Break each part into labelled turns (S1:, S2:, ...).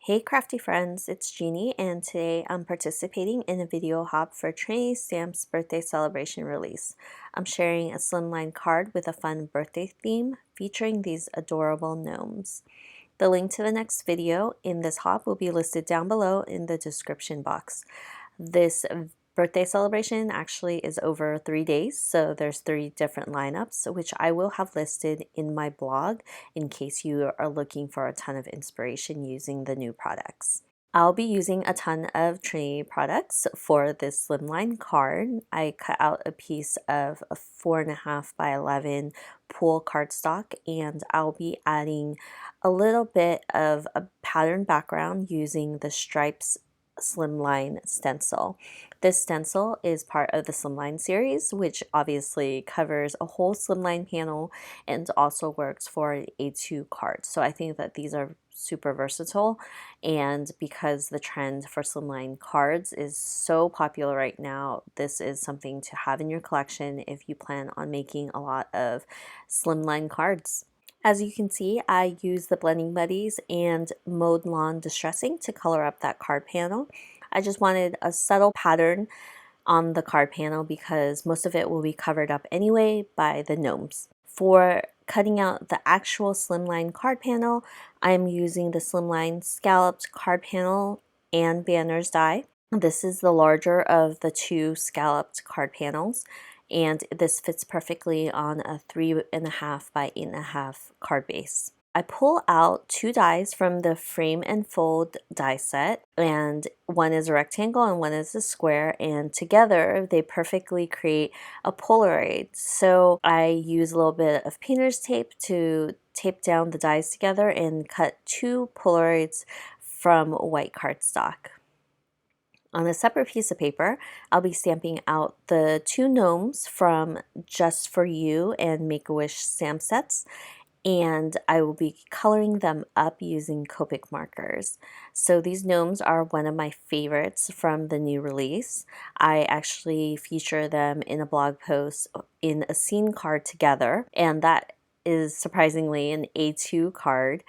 S1: Hey crafty friends, it's Jeannie and today I'm participating in a video hop for Trinity Stamp's birthday celebration release. I'm sharing a slimline card with a fun birthday theme featuring these adorable gnomes. The link to the next video in this hop will be listed down below in the description box. This birthday celebration actually is over 3 days, so there's 3 different lineups, which I will have listed in my blog in case you are looking for a ton of inspiration using the new products. I'll be using a ton of Trinity products for this slimline card. I cut out a piece of a 4.5 by 11 pool cardstock, and I'll be adding a little bit of a pattern background using the stripes Slimline stencil. This stencil is part of the Slimline series, which obviously covers a whole Slimline panel and also works for A2 cards. So I think that these are super versatile, and because the trend for Slimline cards is so popular right now, this is something to have in your collection if you plan on making a lot of Slimline cards. As you can see, I use the Blending Buddies and Mowed Lawn Distressing to color up that card panel. I just wanted a subtle pattern on the card panel because most of it will be covered up anyway by the gnomes. For cutting out the actual Slimline card panel, I'm using the Slimline Scalloped card panel and banners die. This is the larger of the 2 scalloped card panels, and this fits perfectly on a 3.5 by 8.5 card base. I pull out 2 dies from the frame and fold die set, and one is a rectangle and one is a square, and together they perfectly create a Polaroid. So I use a little bit of painter's tape to tape down the dies together and cut 2 Polaroids from white cardstock. On a separate piece of paper, I'll be stamping out the 2 gnomes from Just For You and Make-A-Wish stamp sets, and I will be coloring them up using Copic markers. So these gnomes are one of my favorites from the new release. I actually feature them in a blog post in a scene card together, and that is surprisingly an A2 card.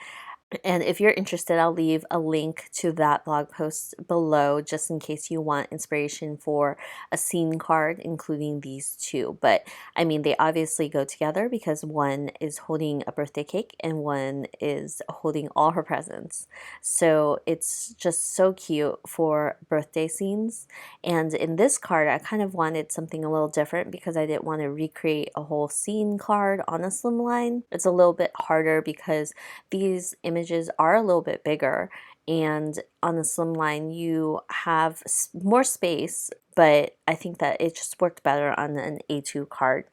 S1: And if you're interested, I'll leave a link to that blog post below just in case you want inspiration for a scene card, including these 2. But I mean, they obviously go together because one is holding a birthday cake and one is holding all her presents. So it's just so cute for birthday scenes. And in this card, I kind of wanted something a little different because I didn't want to recreate a whole scene card on a slimline. It's a little bit harder because these images are a little bit bigger, and on the slimline you have more space, but I think that it just worked better on an A2 card.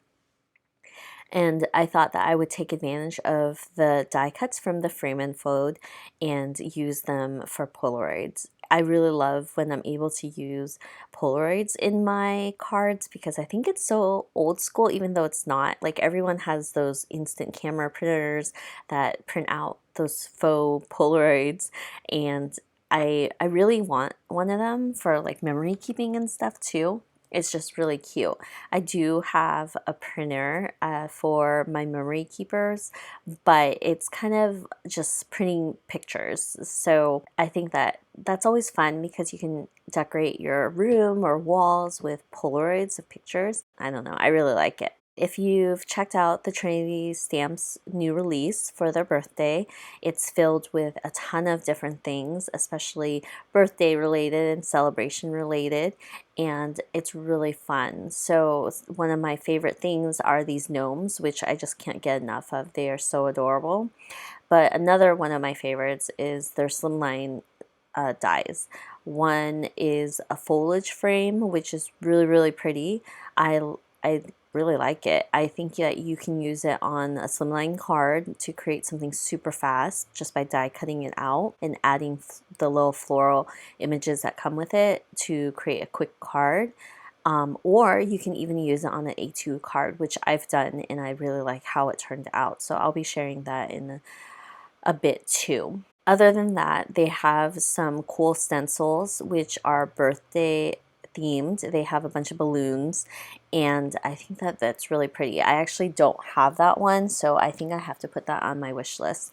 S1: And I thought that I would take advantage of the die cuts from the frame and fold and use them for Polaroids. I really love when I'm able to use Polaroids in my cards because I think it's so old school, even though it's not. Like, everyone has those instant camera printers that print out those faux Polaroids, and I really want one of them for like memory keeping and stuff too. It's just really cute. I do have a printer for my memory keepers, but it's kind of just printing pictures. So I think that that's always fun because you can decorate your room or walls with Polaroids of pictures. I don't know, I really like it. If you've checked out the Trinity Stamps new release for their birthday, it's filled with a ton of different things, especially birthday related and celebration related, and it's really fun. So one of my favorite things are these gnomes, which I just can't get enough of. They are so adorable. But another one of my favorites is their Slimline dies. One is a foliage frame, which is really pretty. I really like it. I think that you can use it on a slimline card to create something super fast just by die cutting it out and adding the little floral images that come with it to create a quick card. Or you can even use it on an A2 card, which I've done, and I really like how it turned out. So I'll be sharing that in a bit too. Other than that, they have some cool stencils which are birthday themed. They have a bunch of balloons, and I think that that's really pretty. I actually don't have that one, so I think I have to put that on my wish list.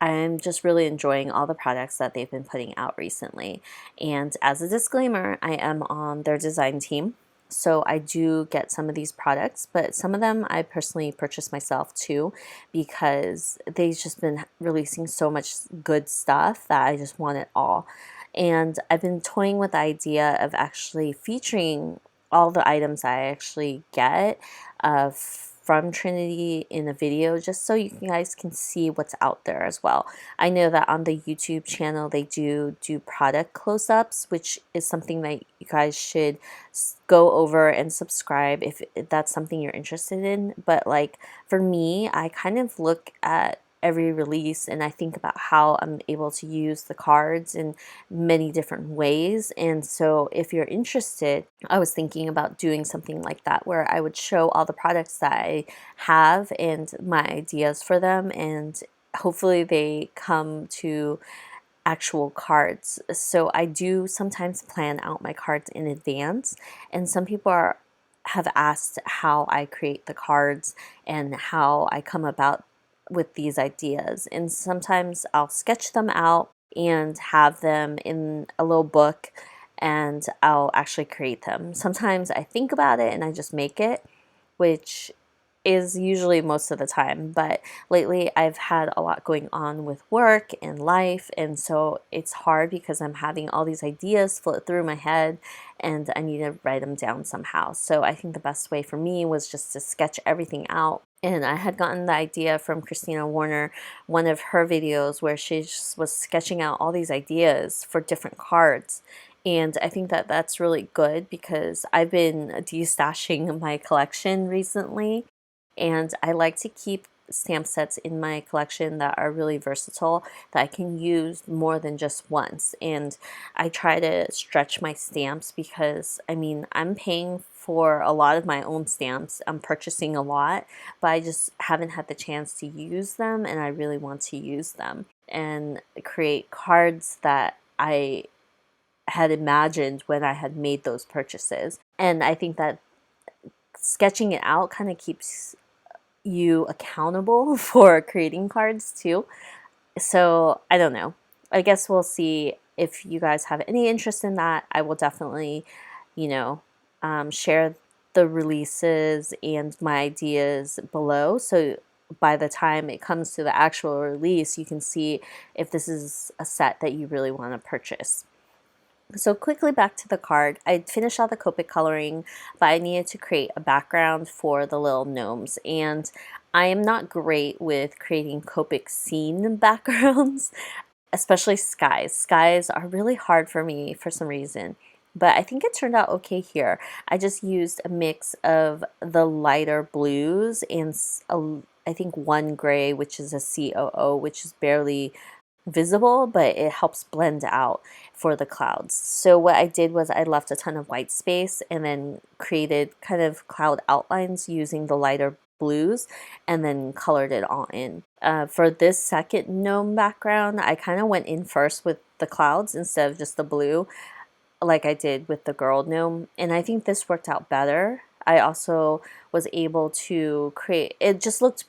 S1: I'm just really enjoying all the products that they've been putting out recently. And as a disclaimer, I am on their design team. So I do get some of these products, but some of them I personally purchase myself too, because they've just been releasing so much good stuff that I just want it all. And I've been toying with the idea of actually featuring all the items I actually get from Trinity in a video, just so you guys can see what's out there as well. I know that on the YouTube channel they do product close-ups, which is something that you guys should go over and subscribe if that's something you're interested in. But like for me, I kind of look at every release and I think about how I'm able to use the cards in many different ways. And so if you're interested, I was thinking about doing something like that where I would show all the products that I have and my ideas for them, and hopefully they come to actual cards. So I do sometimes plan out my cards in advance, and some people have asked how I create the cards and how I come about with these ideas. And sometimes I'll sketch them out and have them in a little book, and I'll actually create them. Sometimes I think about it and I just make it, which is usually most of the time, but lately I've had a lot going on with work and life, and so it's hard because I'm having all these ideas float through my head and I need to write them down somehow. So I think the best way for me was just to sketch everything out. And I had gotten the idea from Christina Warner, one of her videos where she just was sketching out all these ideas for different cards. And I think that that's really good because I've been destashing my collection recently, and I like to keep stamp sets in my collection that are really versatile, that I can use more than just once. And I try to stretch my stamps because, I mean, I'm paying for a lot of my own stamps. I'm purchasing a lot, but I just haven't had the chance to use them, and I really want to use them and create cards that I had imagined when I had made those purchases. And I think that sketching it out kind of keeps you accountable for creating cards too. So I don't know. I guess we'll see. If you guys have any interest in that, I will definitely, you know, share the releases and my ideas below. So by the time it comes to the actual release, you can see if this is a set that you really want to purchase. So quickly back to the card, I finished all the Copic coloring, but I needed to create a background for the little gnomes. And I am not great with creating Copic scene backgrounds, especially skies. Skies are really hard for me for some reason, but I think it turned out okay here. I just used a mix of the lighter blues and I think one gray, which is a COO, which is barely visible, but it helps blend out for the clouds. So what I did was I left a ton of white space and then created kind of cloud outlines using the lighter blues and then colored it all in. For this second gnome background, I kind of went in first with the clouds instead of just the blue, like I did with the girl gnome, and I think this worked out better. I also was able to create, it just looked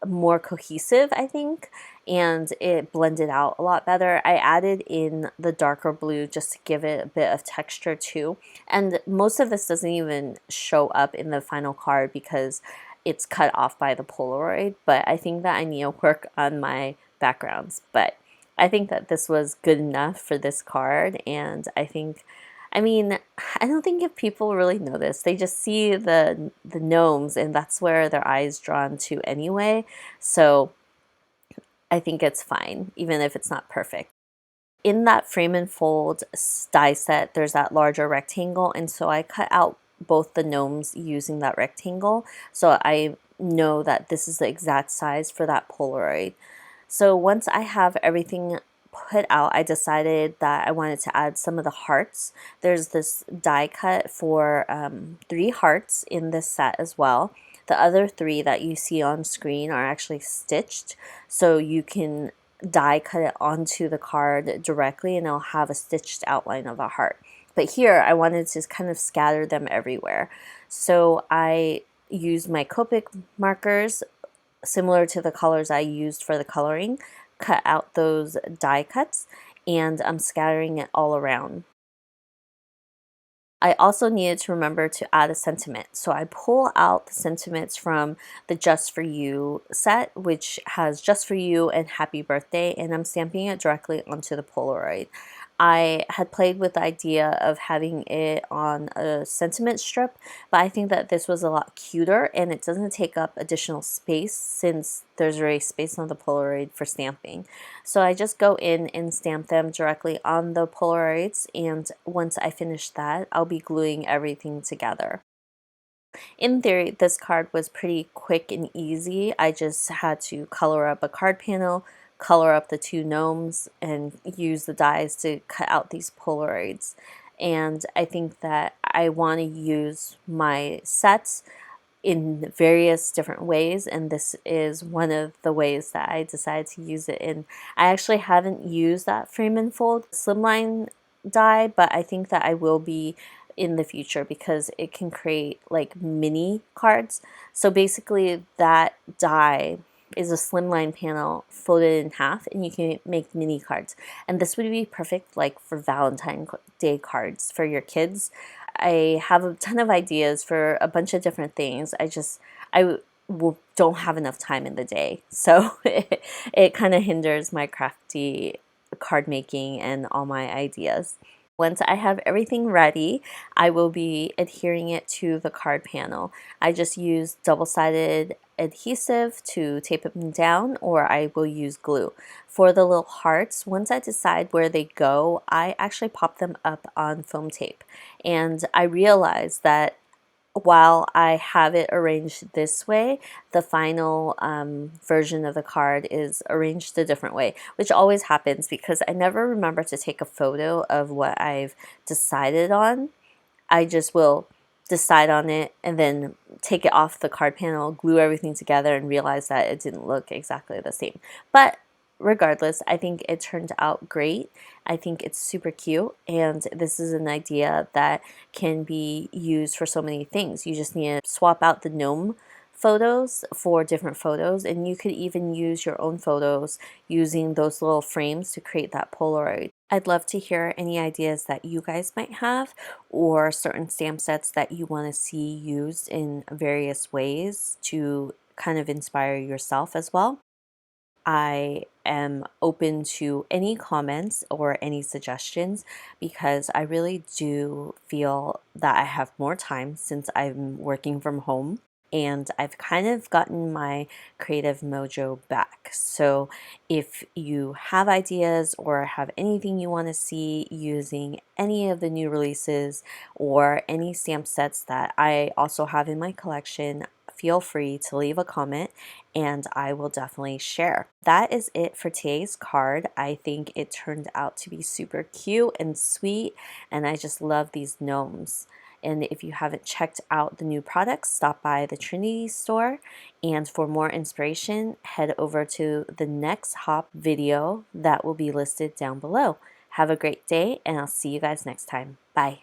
S1: more cohesive, I think, and it blended out a lot better. I added in the darker blue just to give it a bit of texture too, and most of this doesn't even show up in the final card because it's cut off by the Polaroid, but I think that I need to work on my backgrounds. But I think that this was good enough for this card, and I mean, I don't think if people really notice, they just see the gnomes and that's where their eyes drawn to anyway. So I think it's fine, even if it's not perfect. In that frame and fold die set, there's that larger rectangle, and so I cut out both the gnomes using that rectangle, so I know that this is the exact size for that Polaroid. So once I have everything put out, I decided that I wanted to add some of the hearts. There's this die cut for 3 hearts in this set as well. The other 3 that you see on screen are actually stitched, so you can die cut it onto the card directly and it'll have a stitched outline of a heart. But here I wanted to kind of scatter them everywhere. So I used my Copic markers similar to the colors I used for the coloring, cut out those die cuts, and I'm scattering it all around. I also needed to remember to add a sentiment. So I pull out the sentiments from the Just For You set, which has Just For You and Happy Birthday, and I'm stamping it directly onto the Polaroid. I had played with the idea of having it on a sentiment strip, but I think that this was a lot cuter and it doesn't take up additional space since there's already space on the Polaroid for stamping. So I just go in and stamp them directly on the Polaroids, and once I finish that, I'll be gluing everything together. In theory, this card was pretty quick and easy. I just had to color up a card panel, color up the two gnomes, and use the dies to cut out these Polaroids. And I think that I want to use my sets in various different ways, and this is one of the ways that I decided to use it in. I actually haven't used that frame and fold Slimline die, but I think that I will be in the future because it can create like mini cards. So basically that die is a slimline panel folded in half, and you can make mini cards, and this would be perfect like for Valentine's Day cards for your kids. I have a ton of ideas for a bunch of different things. Don't have enough time in the day, so it kind of hinders my crafty card making and all my ideas. Once I have everything ready, I will be adhering it to the card panel. I just use double-sided adhesive to tape them down, or I will use glue. For the little hearts, once I decide where they go, I actually pop them up on foam tape. And I realize that while I have it arranged this way, the final version of the card is arranged a different way, which always happens because I never remember to take a photo of what I've decided on. I just will decide on it and then take it off the card panel, glue everything together, and realize that it didn't look exactly the same. But regardless, I think it turned out great. I think it's super cute, and this is an idea that can be used for so many things. You just need to swap out the gnome photos for different photos, and you could even use your own photos using those little frames to create that Polaroid. I'd love to hear any ideas that you guys might have, or certain stamp sets that you want to see used in various ways to kind of inspire yourself as well. I am open to any comments or any suggestions because I really do feel that I have more time since I'm working from home, and I've kind of gotten my creative mojo back. So if you have ideas or have anything you want to see using any of the new releases or any stamp sets that I also have in my collection, feel free to leave a comment and I will definitely share. That is it for today's card. I think it turned out to be super cute and sweet, and I just love these gnomes. And if you haven't checked out the new products, stop by the Trinity store. And for more inspiration, head over to the next hop video that will be listed down below. Have a great day, and I'll see you guys next time. Bye.